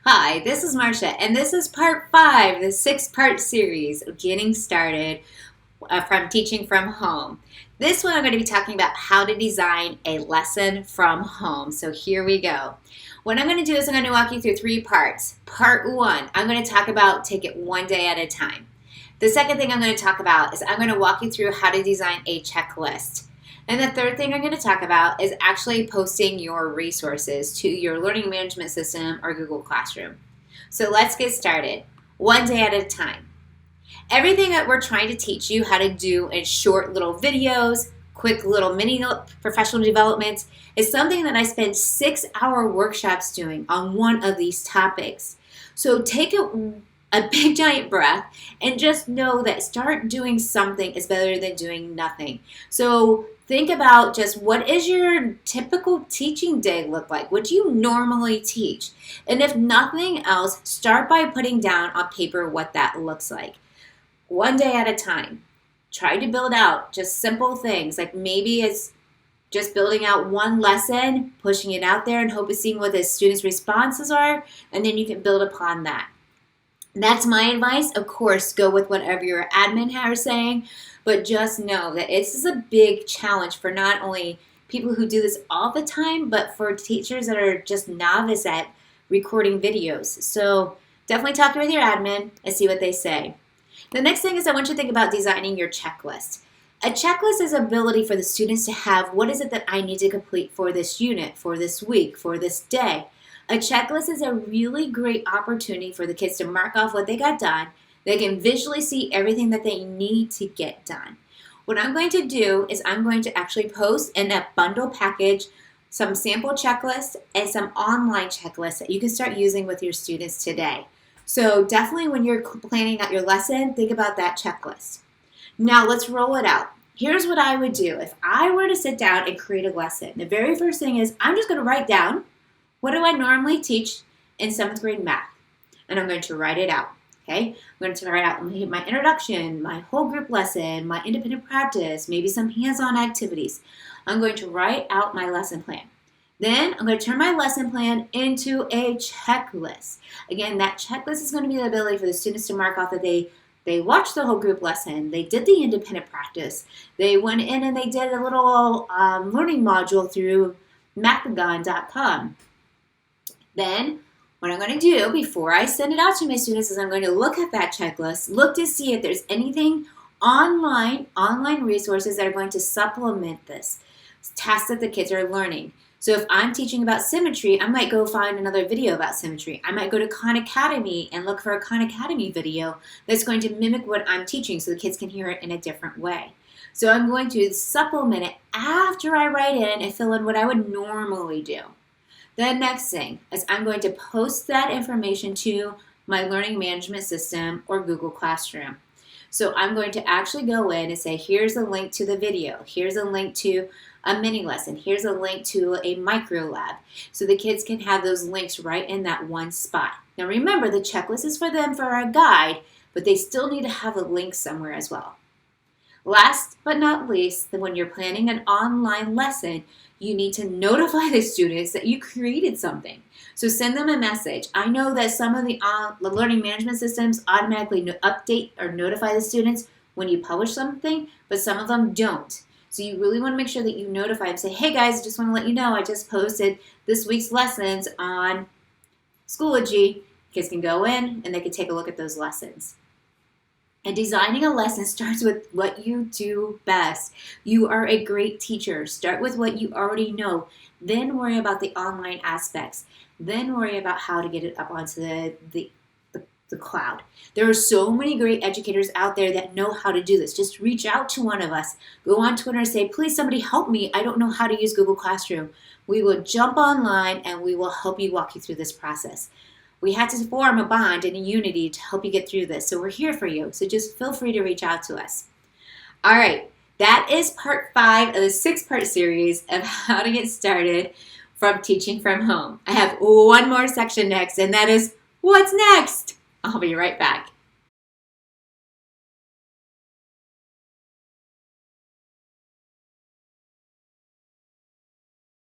Hi, this is Marcia, and this is part 5 of the 6-part series of Getting Started from Teaching from Home. This one I'm going to be talking about how to design a lesson from home. So here we go. What I'm going to do is I'm going to walk you through 3 parts. Part 1, I'm going to talk about take it one day at a time. The second thing I'm going to talk about is I'm going to walk you through how to design a checklist. And the third thing I'm going to talk about is actually posting your resources to your learning management system or Google Classroom. So let's get started. One day at a time. Everything that we're trying to teach you how to do in short little videos, quick little mini professional developments is something that I spend 6-hour workshops doing on one of these topics. So take a big giant breath and just know that start doing something is better than doing nothing. So think about just what is your typical teaching day look like? What do you normally teach? And if nothing else, start by putting down on paper what that looks like. One day at a time. Try to build out just simple things, like maybe it's just building out one lesson, pushing it out there and hoping seeing what the students' responses are, and then you can build upon that. That's my advice. Of course, go with whatever your admin are saying, but just know that this is a big challenge for not only people who do this all the time, but for teachers that are just novice at recording videos. So definitely talk with your admin and see what they say. The next thing is I want you to think about designing your checklist. A checklist is the ability for the students to have what is it that I need to complete for this unit, for this week, for this day. A checklist is a really great opportunity for the kids to mark off what they got done. They can visually see everything that they need to get done. What I'm going to do is I'm going to actually post in a bundle package some sample checklists and some online checklists that you can start using with your students today. So definitely when you're planning out your lesson, think about that checklist. Now let's roll it out. Here's what I would do if I were to sit down and create a lesson. The very first thing is I'm just going to write down what do I normally teach in 7th grade math? And I'm going to write it out. Okay, I'm going to write out my introduction, my whole group lesson, my independent practice, maybe some hands-on activities. I'm going to write out my lesson plan. Then I'm going to turn my lesson plan into a checklist. Again, that checklist is going to be the ability for the students to mark off that they watched the whole group lesson, they did the independent practice, they went in and they did a little learning module through macagon.com. Then what I'm going to do before I send it out to my students is I'm going to look at that checklist, look to see if there's anything online resources that are going to supplement this task that the kids are learning. So if I'm teaching about symmetry, I might go find another video about symmetry. I might go to Khan Academy and look for a Khan Academy video that's going to mimic what I'm teaching so the kids can hear it in a different way. So I'm going to supplement it after I write in and fill in what I would normally do. The next thing is I'm going to post that information to my learning management system or Google Classroom. So I'm going to actually go in and say, here's a link to the video. Here's a link to a mini lesson. Here's a link to a micro lab. So the kids can have those links right in that one spot. Now remember, the checklist is for them for a guide, but they still need to have a link somewhere as well. Last but not least, when you're planning an online lesson, you need to notify the students that you created something. So send them a message. I know that some of the learning management systems automatically update or notify the students when you publish something, but some of them don't. So you really want to make sure that you notify them. Say, hey guys, I just want to let you know I just posted this week's lessons on Schoology. Kids can go in and they can take a look at those lessons. And designing a lesson starts with what you do best. You are a great teacher. Start with what you already know. Then worry about the online aspects. Then worry about how to get it up onto the cloud. There are so many great educators out there that know how to do this. Just reach out to one of us. Go on Twitter and say, please somebody help me. I don't know how to use Google Classroom. We will jump online and we will help you walk you through this process. We had to form a bond and a unity to help you get through this. So we're here for you. So just feel free to reach out to us. All right. That is part 5 of the 6-part series of how to get started from teaching from home. I have one more section next, and that is what's next? I'll be right back.